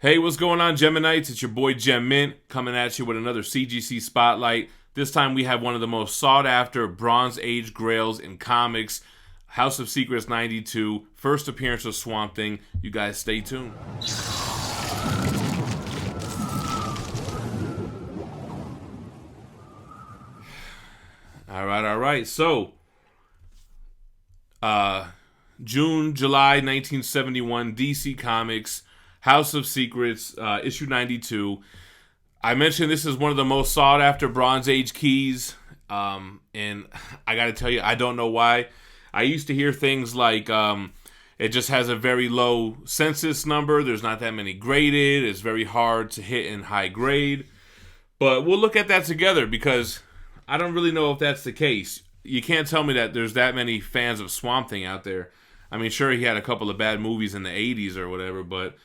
Hey, what's going on, Geminites? It's your boy Gem Mint coming at you with another CGC Spotlight. This time we have one of the most sought after Bronze Age grails in comics, House of Secrets 92, first appearance of Swamp Thing. You guys stay tuned. All right. So, July 1971, DC Comics, House of Secrets, issue 92. I mentioned this is one of the most sought after Bronze Age keys, and I got to tell you, I don't know why. I used to hear things like it just has a very low census number. There's not that many graded. It's very hard to hit in high grade. But we'll look at that together because I don't really know if that's the case. You can't tell me that there's that many fans of Swamp Thing out there. I mean, sure, he had a couple of bad movies in the 80s or whatever, but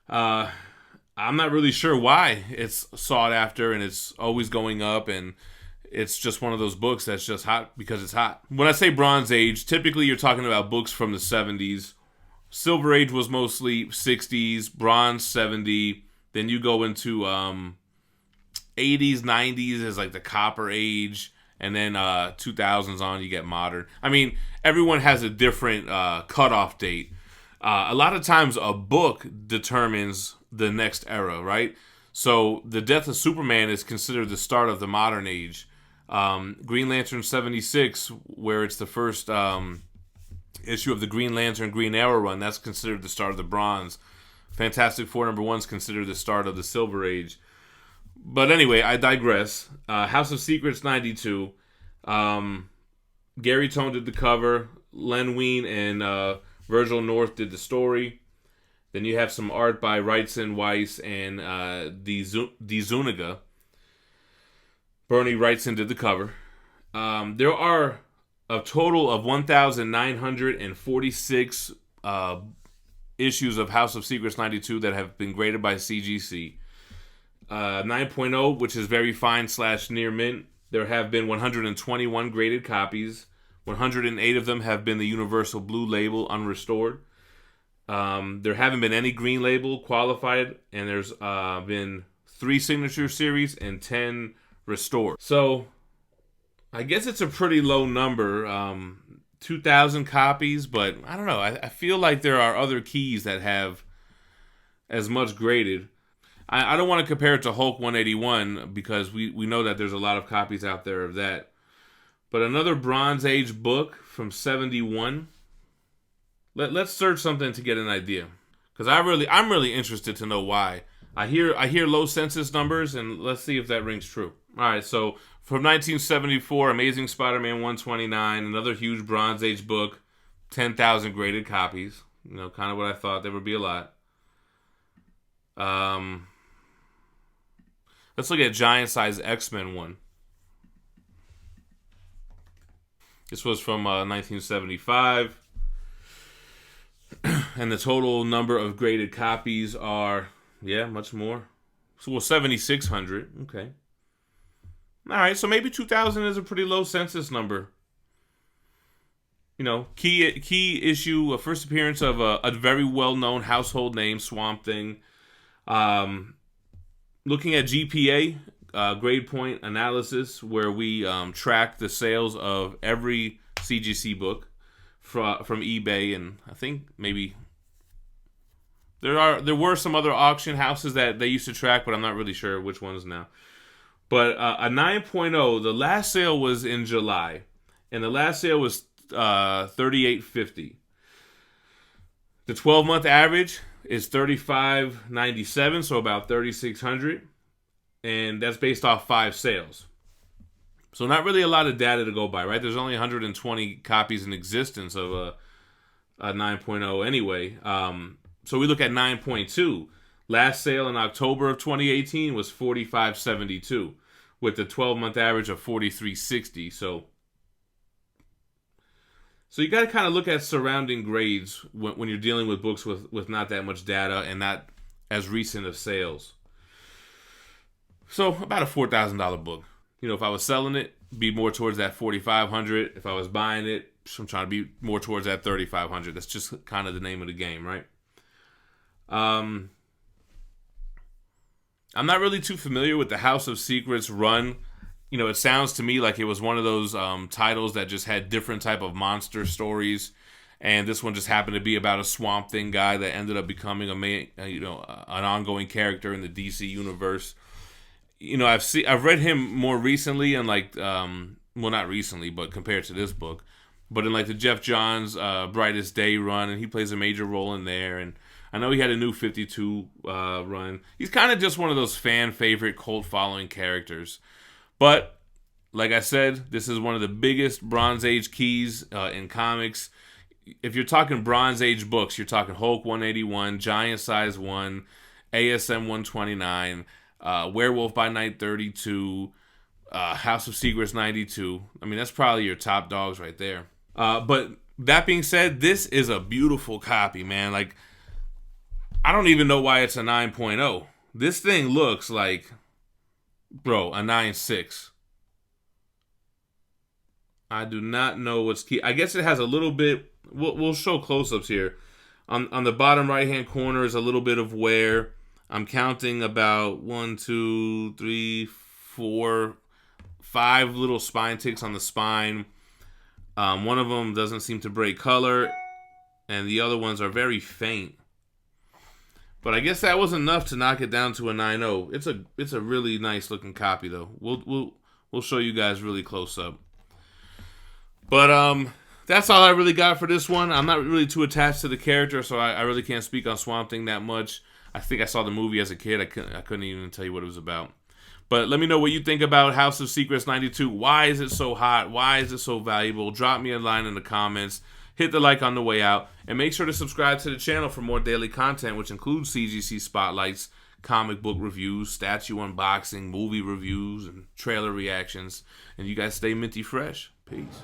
I'm not really sure why it's sought after and it's always going up, and it's just one of those books that's just hot because it's hot. When I say Bronze Age, typically you're talking about books from the 70s. Silver Age was mostly 60s, Bronze 70, then you go into 80s, 90s is like the Copper Age, and then 2000s on you get modern. I mean, everyone has a different cutoff date. A lot of times a book determines the next era, right? So the death of Superman is considered the start of the modern age. Green Lantern 76, where it's the first issue of the Green Lantern Green Arrow run, that's considered the start of the Bronze. Fantastic Four #1 is considered the start of the Silver Age. But anyway, I digress. House of Secrets 92. Gary Tone did the cover. Len Wein and Virgil North did the story. Then you have some art by Wrightson, Weiss, and D. Zuniga. Bernie Wrightson did the cover. There are a total of 1,946 issues of House of Secrets 92 that have been graded by CGC. 9.0, which is very fine / near mint. There have been 121 graded copies. 108 of them have been the Universal Blue Label unrestored. There haven't been any green label qualified, and there's been 3 signature series and 10 restored. So I guess it's a pretty low number, 2,000 copies, but I don't know. I feel like there are other keys that have as much graded. I don't want to compare it to Hulk 181 because we know that there's a lot of copies out there of that. But another Bronze Age book from 71. Let's search something to get an idea, because I'm really interested to know why. I hear low census numbers, and let's see if that rings true. All right, so from 1974, Amazing Spider-Man 129, another huge Bronze Age book, 10,000 graded copies. You know, kind of what I thought. There would be a lot. Let's look at Giant Size X-Men 1. This was from 1975. And the total number of graded copies are, much more. So, 7,600. Okay. All right, so maybe 2,000 is a pretty low census number. You know, key issue, a first appearance of a very well-known household name, Swamp Thing. Looking at GPA, grade point analysis, where we track the sales of every CGC book from eBay, and I think maybe there were some other auction houses that they used to track, but I'm not really sure which ones now. But a 9.0, the last sale was in July, and the last sale was $38.50. The 12-month average is $35.97, so about $3,600, and that's based off 5 sales. So not really a lot of data to go by, right? There's only 120 copies in existence of a 9.0 anyway. So we look at 9.2. Last sale in October of 2018 was $45.72, with the 12-month average of $43.60. So you got to kind of look at surrounding grades when you're dealing with books with not that much data and not as recent of sales. So about a $4,000 book. You know, if I was selling it, be more towards that $4,500. If I was buying it, I'm trying to be more towards that $3,500. That's just kind of the name of the game, right? I'm not really too familiar with the House of Secrets run. You know, it sounds to me like it was one of those titles that just had different type of monster stories, and this one just happened to be about a Swamp Thing guy that ended up becoming an ongoing character in the DC universe. You know, I've read him more recently, and well, not recently, but compared to this book, but in like the Jeff Johns Brightest Day run, and he plays a major role in there. And I know he had a new 52 run. He's kind of just one of those fan favorite cult following characters. But like I said, this is one of the biggest Bronze Age keys in comics. If you're talking Bronze Age books, you're talking Hulk 181, Giant Size 1, ASM 129, Werewolf by Night 32, House of Secrets 92. I mean, that's probably your top dogs right there. But that being said, this is a beautiful copy, man. Like, I don't even know why it's a 9.0. This thing looks like, bro, a 9.6. I do not know what's key. I guess it has a little bit. We'll show close-ups here. On the bottom right-hand corner is a little bit of wear. I'm counting about 1, 2, 3, 4, 5 little spine ticks on the spine. One of them doesn't seem to break color, and the other ones are very faint. But I guess that was enough to knock it down to a 9.0. It's a really nice looking copy though. We'll show you guys really close up. But that's all I really got for this one. I'm not really too attached to the character, so I really can't speak on Swamp Thing that much. I think I saw the movie as a kid. I couldn't even tell you what it was about. But let me know what you think about House of Secrets 92. Why is it so hot? Why is it so valuable? Drop me a line in the comments. Hit the like on the way out. And make sure to subscribe to the channel for more daily content, which includes CGC spotlights, comic book reviews, statue unboxing, movie reviews, and trailer reactions. And you guys stay minty fresh. Peace.